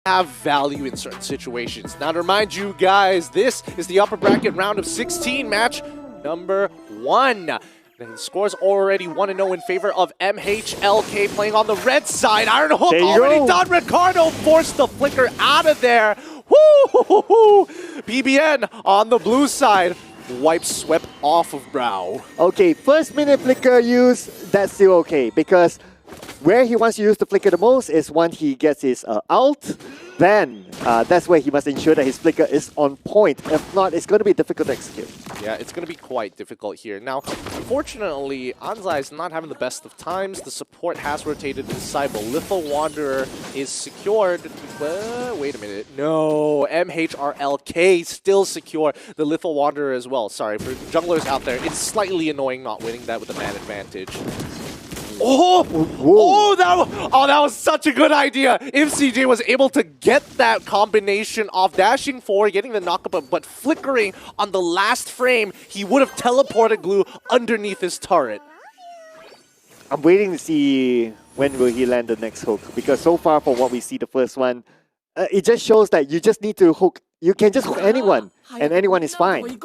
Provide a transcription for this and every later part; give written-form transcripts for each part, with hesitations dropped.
have value in certain situations. Now to remind you guys, this is the upper bracket round of 16 match number 1. The score's already 1-0 in favor of Mhrlika playing on the red side. Iron Hook already done. Ricardo forced the flicker out of there. Woo! PBN on the blue side. Wipe swept off of Brow. Okay, first minute flicker use, that's still okay because where he wants to use the flicker the most is when he gets his ult. Then that's where he must ensure that his flicker is on point. If not, it's going to be difficult to execute. Yeah, it's going to be quite difficult here. Now, unfortunately, Anzai is not having the best of times. The support has rotated to the side, but Little Wanderer is secured. Wait a minute. No, Mhrlika still secure the Little Wanderer as well. Sorry, for junglers out there, it's slightly annoying not winning that with a man advantage. That was such a good idea. If CJ was able to get that combination of dashing forward, getting the knockup, but flickering on the last frame, he would have teleported Glue underneath his turret. I'm waiting to see when will he land the next hook, because so far from what we see the first one, it just shows that you just need to hook. You can just hook anyone, and anyone is fine.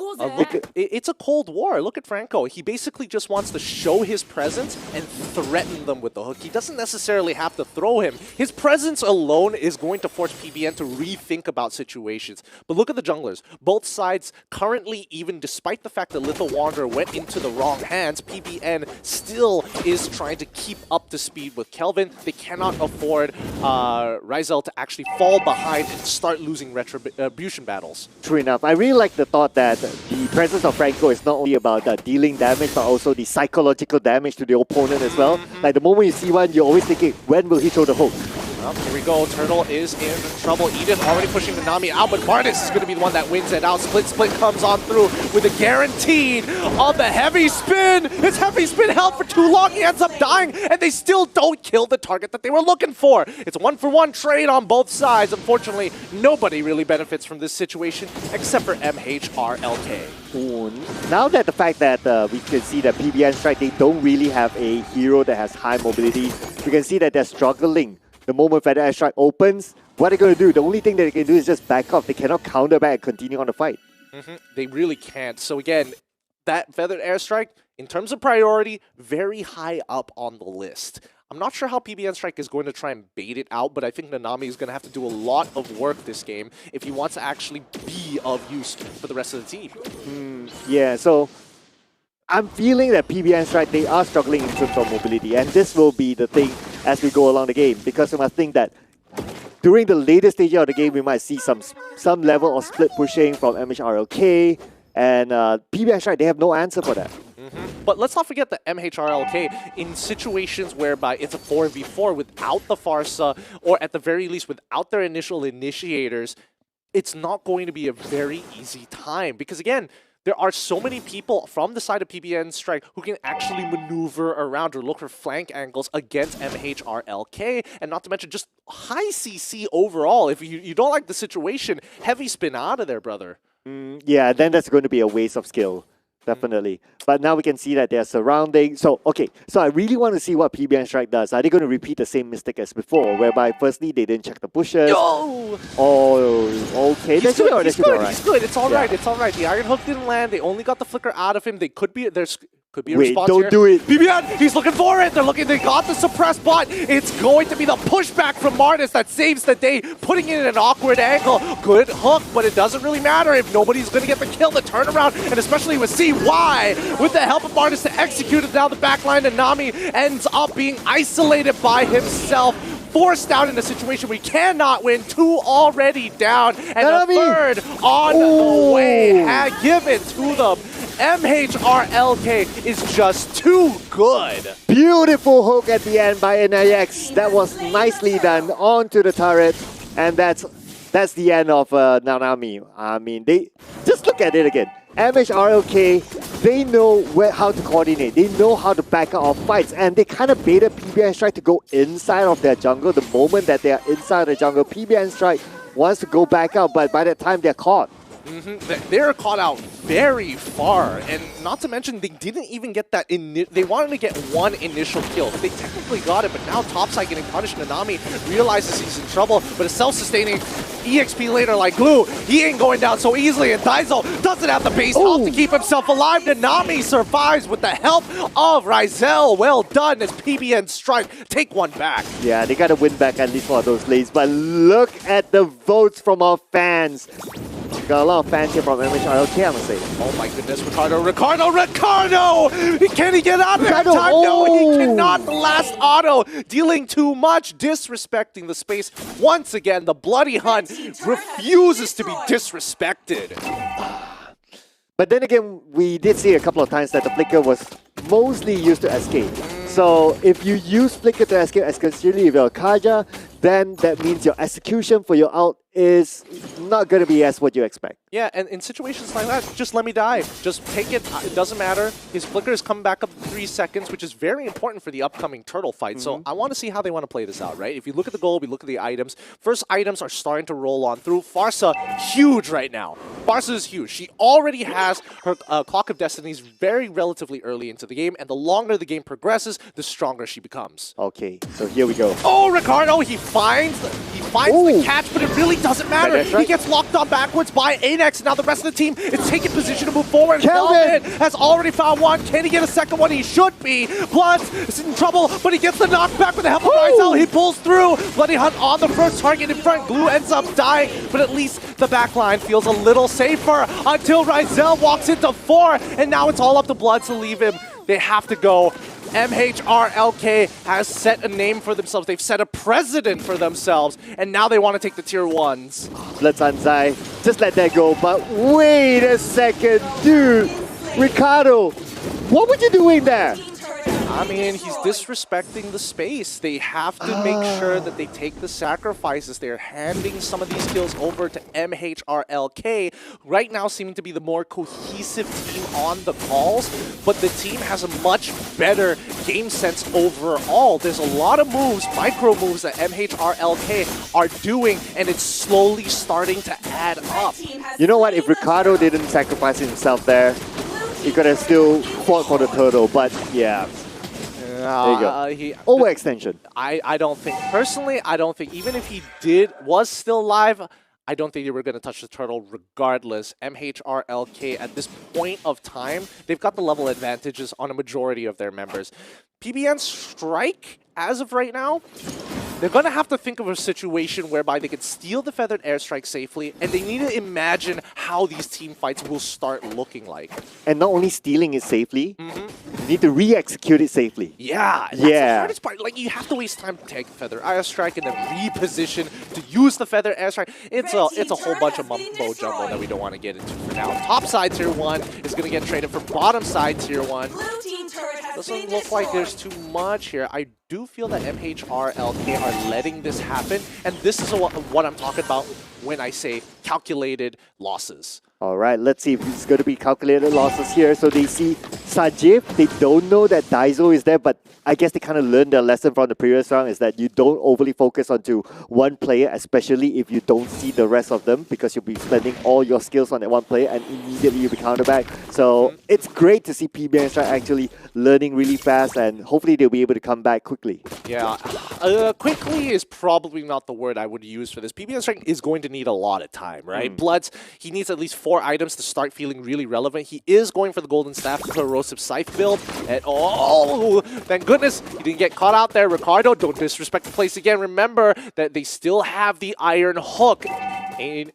It's a Cold War. Look at Franco. He basically just wants to show his presence and threaten them with the hook. He doesn't necessarily have to throw him. His presence alone is going to force PBN to rethink about situations. But look at the junglers. Both sides currently, even despite the fact that Little Wanderer went into the wrong hands, PBN still is trying to keep up to speed with Kelvin. They cannot afford Ryzel to actually fall behind and start losing retribution battles. True enough. I really like the thought that the presence of Franco is not only about dealing damage, but also the psychological damage to the opponent as well. Like the moment you see one, you're always thinking, when will he throw the hook? Well, here we go. Turtle is in trouble. Edith already pushing the Nami out, but Martis is going to be the one that wins it out. Split comes on through with a guaranteed on the heavy spin. His heavy spin held for too long. He ends up dying, and they still don't kill the target that they were looking for. It's a 1-for-1 trade on both sides. Unfortunately, nobody really benefits from this situation except for Mhrlika. Now that the fact that we can see that PBN Strike, they don't really have a hero that has high mobility, we can see that they're struggling. The moment Feather Airstrike opens, what are they going to do? The only thing that they can do is just back off. They cannot counter back and continue on the fight. They really can't. So again, that Feathered Airstrike, in terms of priority, very high up on the list. I'm not sure how PBN Strike is going to try and bait it out, but I think Nanami is going to have to do a lot of work this game if he wants to actually be of use for the rest of the team. Yeah, so I'm feeling that PBN Strike, they are struggling in terms of mobility, and this will be the thing as we go along the game, because we must think that during the later stage of the game, we might see some level of split pushing from Mhrlika, and PBN Strike, they have no answer for that. But let's not forget that Mhrlika, in situations whereby it's a 4v4 without the Farsa, or at the very least without their initial initiators, it's not going to be a very easy time, because again, there are so many people from the side of PBN Strike who can actually maneuver around or look for flank angles against Mhrlika, and not to mention just high CC overall. If you don't like the situation, heavy spin out of there, brother. Yeah, then that's going to be a waste of skill. Definitely. But now we can see that they're surrounding. So, okay. So I really want to see what PBN Strike does. Are they going to repeat the same mistake as before, whereby firstly they didn't check the pushes? Yo! Oh, okay. He's good. He's good. Right. He's good. It's all right. It's all right. The Iron Hook didn't land. They only got the flicker out of him. They could be could be a response don't here. Do it. PBN, he's looking for it. They got the suppressed bot. It's going to be the pushback from Martis that saves the day, putting it in an awkward angle. Good hook, but it doesn't really matter if nobody's going to get the kill, the turnaround, and especially with CY, with the help of Martis to execute it down the backline, and Nami ends up being isolated by himself, forced out in a situation we cannot win. 2 already down, and a third on the way. Give it to them. Mhrlika is just too good. Beautiful hook at the end by NIX. That was nicely done onto the turret, and that's the end of Nanami. I mean, they just look at it again. Mhrlika, they know how to coordinate. They know how to back out of fights, and they kind of baited PBN Strike to go inside of their jungle. The moment that they are inside the jungle, PBN Strike wants to go back out, but by that time they're caught. They're caught out very far, and not to mention they didn't even get that. They wanted to get one initial kill. They technically got it, but now topside getting punished. Nanami realizes he's in trouble, but a self-sustaining EXP later like Glue, he ain't going down so easily, and Daizo doesn't have the base health to keep himself alive. Nanami survives with the help of Rizel. Well done as PBN Strike take one back. Yeah, they gotta win back at least for those lanes, but look at the votes from our fans. Got a lot of fans here from Mhrlika, I'm gonna say. Oh my goodness, Ricardo! Can he get out of that time? Oh. No, he cannot. The last auto, dealing too much, disrespecting the space. Once again, the Bloody Hunt refuses to be disrespected. But then again, we did see a couple of times that the flicker was mostly used to escape. So if you use flicker to escape, especially if you're a Kaja, then that means your execution for your ult is not going to be as what you expect. Yeah, and in situations like that, just let me die. Just take it. It doesn't matter. His flicker is coming back up 3 seconds, which is very important for the upcoming turtle fight. So I want to see how they want to play this out, right? If you look at the goal, we look at the items. First items are starting to roll on through. Pharsa, huge right now. Pharsa is huge. She already has her Clock of Destinies very relatively early into the game, and the longer the game progresses, the stronger she becomes. Okay, so here we go. Oh, Ricardo, he finds the catch, but it really doesn't matter. Right. He gets locked on backwards by Anax. Now the rest of the team is taking position to move forward. Kelvin has already found one. Can he get a second one? He should be. Bloods is in trouble, but he gets the knockback with the help of Rizel. He pulls through. Bloody Hunt on the first target in front. Glue ends up dying, but at least the backline feels a little safer until Rizel walks into 4, and now it's all up to Bloods to leave him. They have to go. Mhrlika has set a name for themselves. They've set a precedent for themselves, and now they want to take the tier 1s. Bloodsanzai, just let that go. But wait a second, dude. Ricardo, what were you doing there? I mean, he's disrespecting the space. They have to make sure that they take the sacrifices. They're handing some of these kills over to Mhrlika, right now seeming to be the more cohesive team on the calls, but the team has a much better game sense overall. There's a lot of moves, micro moves that Mhrlika are doing, and it's slowly starting to add up. You know what? If Ricardo didn't sacrifice himself there, he could have still fought for the turtle, but yeah. There you go. Overextension. I don't think, personally, I don't think, even if he was still alive, I don't think they were going to touch the turtle regardless. Mhrlika, at this point of time, they've got the level advantages on a majority of their members. PBN Strike, as of right now, they're going to have to think of a situation whereby they can steal the Feathered Airstrike safely, and they need to imagine how these team fights will start looking like. And not only stealing it safely, you need to re-execute it safely. Yeah, that's the hardest part. Like, you have to waste time to take the Feather Airstrike and then reposition to use the Feather Airstrike. It's a whole bunch of mumbo jumbo that we don't want to get into for now. Top side tier 1 is going to get traded for bottom side tier 1. Doesn't look like there's too much here. I do feel that Mhrlika are letting this happen, and this is what I'm talking about when I say calculated losses. All right, let's see if it's going to be calculated losses here. So they see Sajif. They don't know that Daizo is there, but I guess they kind of learned their lesson from the previous round is that you don't overly focus onto one player, especially if you don't see the rest of them, because you'll be spending all your skills on that one player and immediately you'll be counterback. So it's great to see PBN Strike actually learning really fast, and hopefully they'll be able to come back quickly. Yeah, quickly is probably not the word I would use for this. PBN Strike is going to need a lot of time, right? Bloods, he needs at least 4 items to start feeling really relevant. He is going for the Golden Staff Corrosive Scythe build. And oh, thank goodness he didn't get caught out there. Ricardo, don't disrespect the place again. Remember that they still have the Iron Hook. And,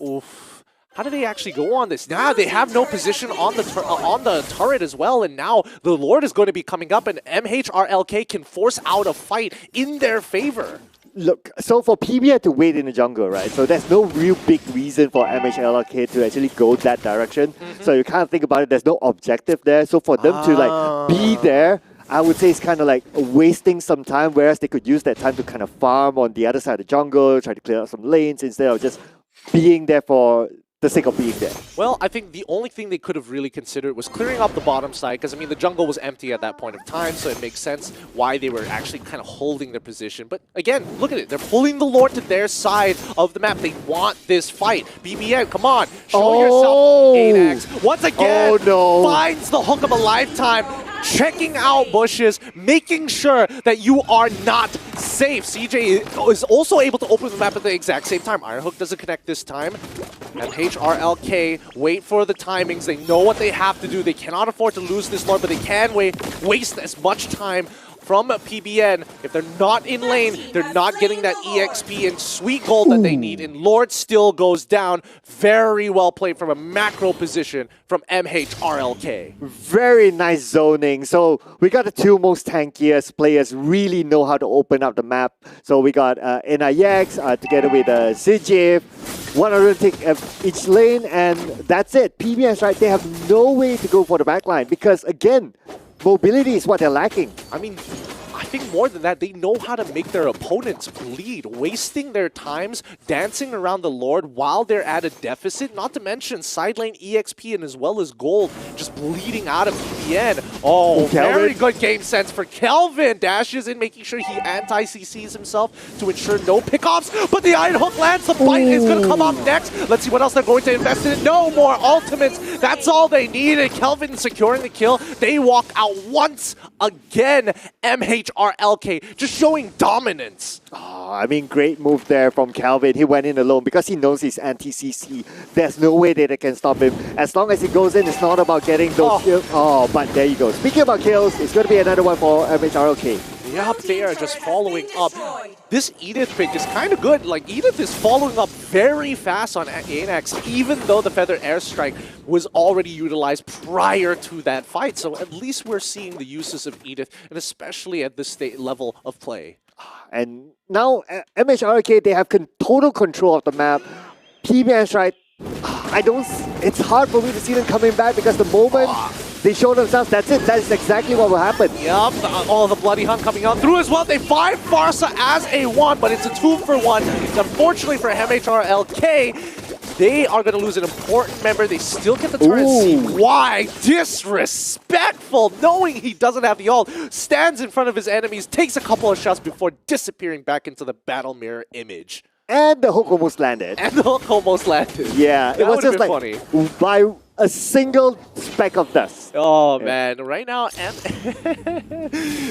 oof. How do they actually go on this? Now they have no position on the turret as well, and now the Lord is going to be coming up, and Mhrlika can force out a fight in their favor. Look, so for PBN to wait in the jungle, right? So there's no real big reason for Mhrlika to actually go that direction. So you can't think about it. There's no objective there. So for them to like be there, I would say it's kind of like wasting some time, whereas they could use that time to kind of farm on the other side of the jungle, try to clear out some lanes instead of just being there for the sake of being there. Well, I think the only thing they could have really considered was clearing up the bottom side, because, I mean, the jungle was empty at that point of time, so it makes sense why they were actually kind of holding their position. But again, look at it. They're pulling the Lord to their side of the map. They want this fight. BBN, come on. Show yourself, Anax. Once again, finds the hook of a lifetime. Checking out bushes, making sure that you are not safe. CJ is also able to open the map at the exact same time. Iron Hook doesn't connect this time. MHRLK wait for the timings. They know what they have to do. They cannot afford to lose this Lord, but they can waste as much time from PBN. If they're not in lane, they're not getting that EXP and sweet gold that they need, and Lord still goes down. Very well played from a macro position from MHRLK. Very nice zoning. So we got the two most tankiest players really know how to open up the map. So we got NIX together with Zijif. One of them take each lane, and that's it. PBS, right, they have no way to go for the backline because, again, mobility is what they're lacking. I mean, I think more than that, they know how to make their opponents bleed, wasting their times dancing around the Lord while they're at a deficit, not to mention side lane EXP and as well as gold just bleeding out of PBN. Oh, very good game sense for Kelvin. Dashes in, making sure he anti-CCs himself to ensure no pickoffs, but the Iron Hook lands. The bite is going to come up next. Let's see what else they're going to invest in. No more ultimates. That's all they needed. Kelvin securing the kill. They walk out once again. MHRLK just showing dominance. Oh, I mean, great move there from Calvin. He went in alone because he knows he's anti-CC. There's no way that they can stop him. As long as he goes in, it's not about getting those kills. Oh, but there you go. Speaking about kills, it's going to be another one for MHRLK. Yup, they are just following up. This Edith pick is kind of good. Like, Edith is following up very fast on Anax, even though the Feather Airstrike was already utilized prior to that fight. So at least we're seeing the uses of Edith, and especially at this level of play. And now, MHRK, they have total control of the map. PBS, right? It's hard for me to see them coming back because the moment they show themselves, that's it. That's exactly what will happen. Yup, all the Bloody Hunt coming on through as well. They find Farsa as a 1, but it's a 2-for-1. Unfortunately for MHRLK, they are going to lose an important member. They still get the turret. CY, disrespectful, knowing he doesn't have the ult, stands in front of his enemies, takes a couple of shots before disappearing back into the battle mirror image. And the hook almost landed. Yeah, it was just like funny. By a single speck of dust. Oh, man. Right now,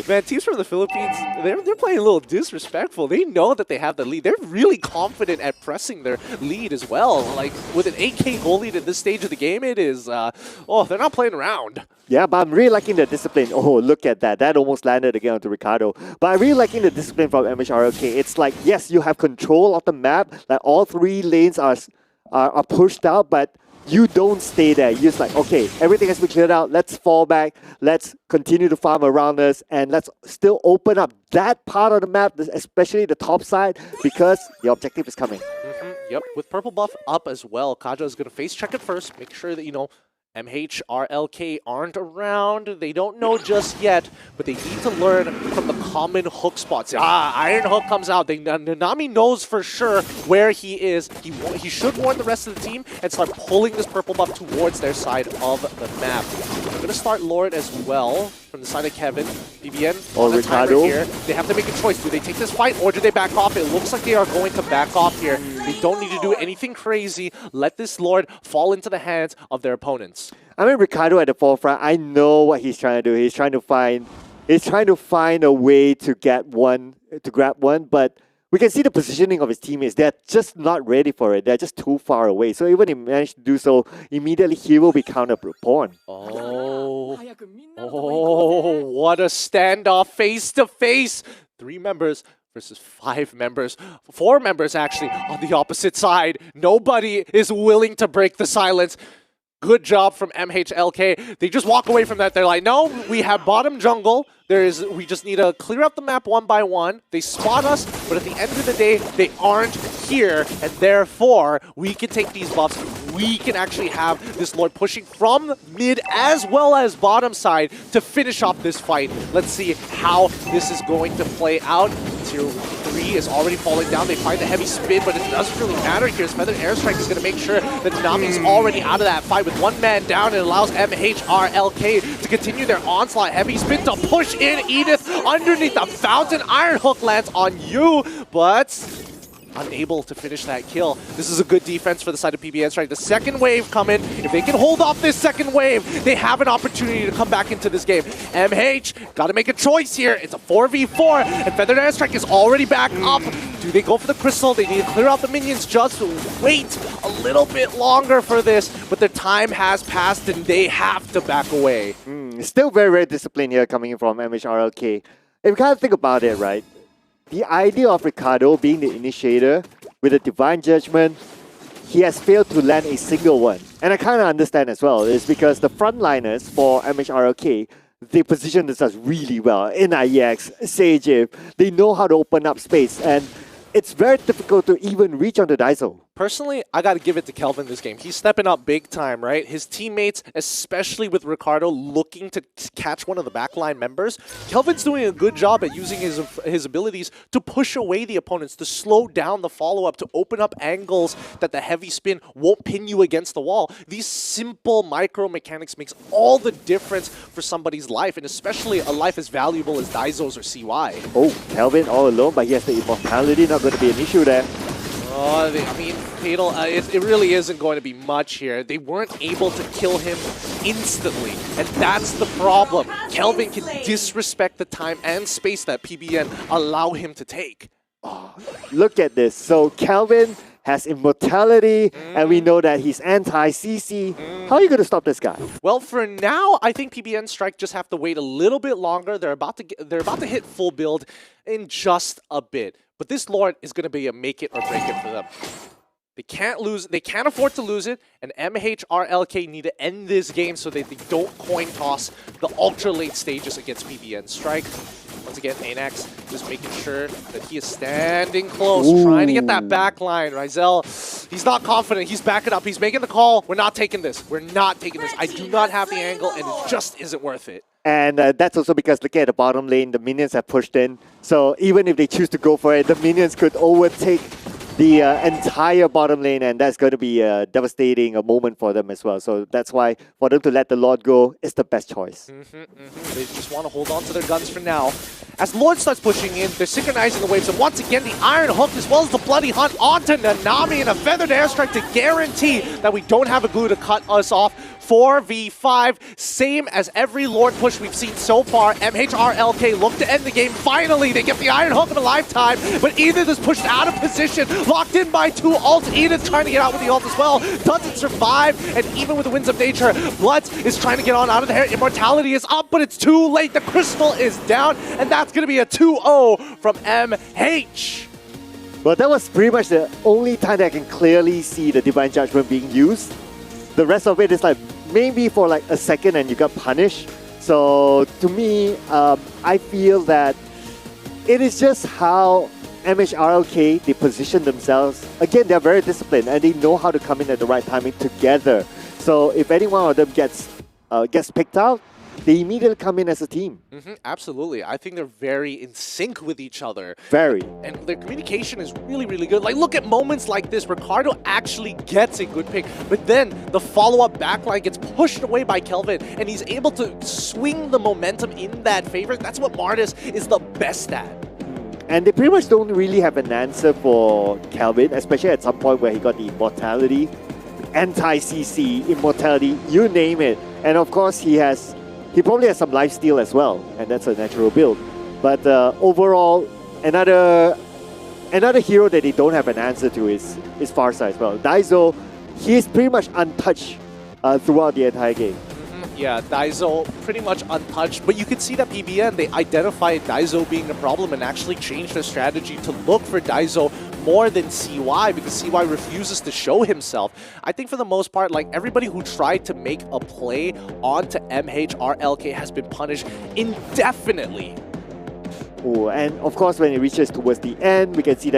man, teams from the Philippines, they're playing a little disrespectful. They know that they have the lead. They're really confident at pressing their lead as well. Like, with an 8K goal lead at this stage of the game, it is, they're not playing around. Yeah, but I'm really liking the discipline. Oh, look at that. That almost landed again onto Ricardo. But I'm really liking the discipline from MHRLK. It's like, yes, you have control of the map. Like, all three lanes are pushed out, but you don't stay there. You're just like, okay, everything has been cleared out. Let's fall back. Let's continue to farm around us. And let's still open up that part of the map, especially the top side, because the objective is coming. Yep, with purple buff up as well. Kaja is going to face check it first. Make sure that, MHRLK aren't around. They don't know just yet, but they need to learn from the common hook spots. Iron Hook comes out. Nanami knows for sure where he is. He should warn the rest of the team and start pulling this purple buff towards their side of the map. They're going to start Lord as well from the side of Kevin. BBN on the timer here. They have to make a choice. Do they take this fight or do they back off? It looks like they are going to back off here. They don't need to do anything crazy. Let this Lord fall into the hands of their opponents. I mean, Ricardo at the forefront, I know what he's trying to do. He's trying to find a way to grab one, but we can see the positioning of his teammates. They're just not ready for it. They're just too far away. So even if he managed to do so, immediately he will be countered upon. Oh, what a standoff face to face. 3 members versus 5 members. 4 members actually on the opposite side. Nobody is willing to break the silence. Good job from MHLK. They just walk away from that. They're like, no, we have bottom jungle. We just need to clear up the map one by one. They spot us, but at the end of the day, they aren't here, and therefore, we can take these buffs. We can actually have this Lord pushing from mid as well as bottom side to finish off this fight. Let's see how this is going to play out. Tier 3 is already falling down. They find the heavy spin, but it doesn't really matter here. As Feathered Airstrike is going to make sure that Nami's already out of that fight with one man down. It allows Mhrlika to continue their onslaught. Heavy spin to push in Edith underneath the fountain. Iron Hook lands on you, but unable to finish that kill. This is a good defense for the side of PBN Strike. The second wave coming. If they can hold off this second wave, they have an opportunity to come back into this game. MH got to make a choice here. It's a 4v4, and Feathered Airstrike is already back up. Do they go for the crystal? They need to clear out the minions. Just wait a little bit longer for this, but their time has passed, and they have to back away. Still very, very disciplined here coming in from Mhrlika. If you kind of think about it, right? The idea of Ricardo being the initiator with a divine judgment, he has failed to land a single one. And I kind of understand as well. It's because the frontliners for Mhrlika, they position themselves really well in IEX, Sage. They know how to open up space, and it's very difficult to even reach on the Daiso. Personally, I got to give it to Kelvin this game. He's stepping up big time, right? His teammates, especially with Ricardo, looking to catch one of the backline members. Kelvin's doing a good job at using his abilities to push away the opponents, to slow down the follow-up, to open up angles that the heavy spin won't pin you against the wall. These simple micro mechanics makes all the difference for somebody's life, and especially a life as valuable as Daiso's or CY. Oh, Kelvin all alone, but he has the immortality, not going to be an issue there. Oh, I mean, Fatal, it really isn't going to be much here. They weren't able to kill him instantly, and that's the problem. Kelvin can disrespect the time and space that PBN allow him to take. Oh, look at this. So Kelvin has immortality, and we know that he's anti-CC. How are you going to stop this guy? Well, for now, I think PBN Strike just have to wait a little bit longer. They're about to hit full build in just a bit. But this Lord is going to be a make it or break it for them. They can't lose. They can't afford to lose it. And Mhrlika need to end this game so that they don't coin toss the ultra late stages against PBN Strike. Once again, Anax just making sure that he is standing close, trying to get that back line. Rizel, he's not confident. He's backing up. He's making the call. We're not taking this. We're not taking this. I do not have the angle, and it just isn't worth it. And that's also because, look at the bottom lane, the minions have pushed in. So even if they choose to go for it, the minions could overtake the entire bottom lane, and that's going to be a devastating moment for them as well. So that's why for them to let the Lord go is the best choice. They just want to hold on to their guns for now. As Lord starts pushing in, they're synchronizing the waves, and once again, the Iron Hook as well as the Bloody Hunt onto Nanami and a Feathered Airstrike to guarantee that we don't have a glue to cut us off. 4v5, same as every Lord push we've seen so far. Mhrlika look to end the game. Finally, they get the Iron Hook of a lifetime, but Edith is pushed out of position, locked in by two ults. Edith trying to get out with the ult as well. Doesn't survive, and even with the Winds of Nature, Bloods is trying to get on out of there. Immortality is up, but it's too late. The Crystal is down, and that's going to be a 2-0 from MH. Well, that was pretty much the only time that I can clearly see the Divine Judgment being used. The rest of it is like maybe for like a second and you got punished. So to me, I feel that it is just how Mhrlika, they position themselves. Again, they're very disciplined and they know how to come in at the right timing together. So if any one of them gets picked out, they immediately come in as a team. Absolutely. I think they're very in sync with each other. Very. And their communication is really, really good. Like, look at moments like this. Ricardo actually gets a good pick, but then the follow-up backline gets pushed away by Kelvin, and he's able to swing the momentum in that favor. That's what Martis is the best at. And they pretty much don't really have an answer for Kelvin, especially at some point where he got the immortality, anti-CC, immortality, you name it. And of course, he probably has some lifesteal as well, and that's a natural build. But overall, another hero that they don't have an answer to is Farsa as well. Daiso, he's pretty much untouched throughout the entire game. Yeah, Daiso pretty much untouched, but you can see that PBN, they identified Daiso being a problem and actually changed their strategy to look for Daiso more than CY, because CY refuses to show himself. I think for the most part, like, everybody who tried to make a play onto Mhrlika has been punished indefinitely. Oh, and of course when it reaches towards the end, we can see that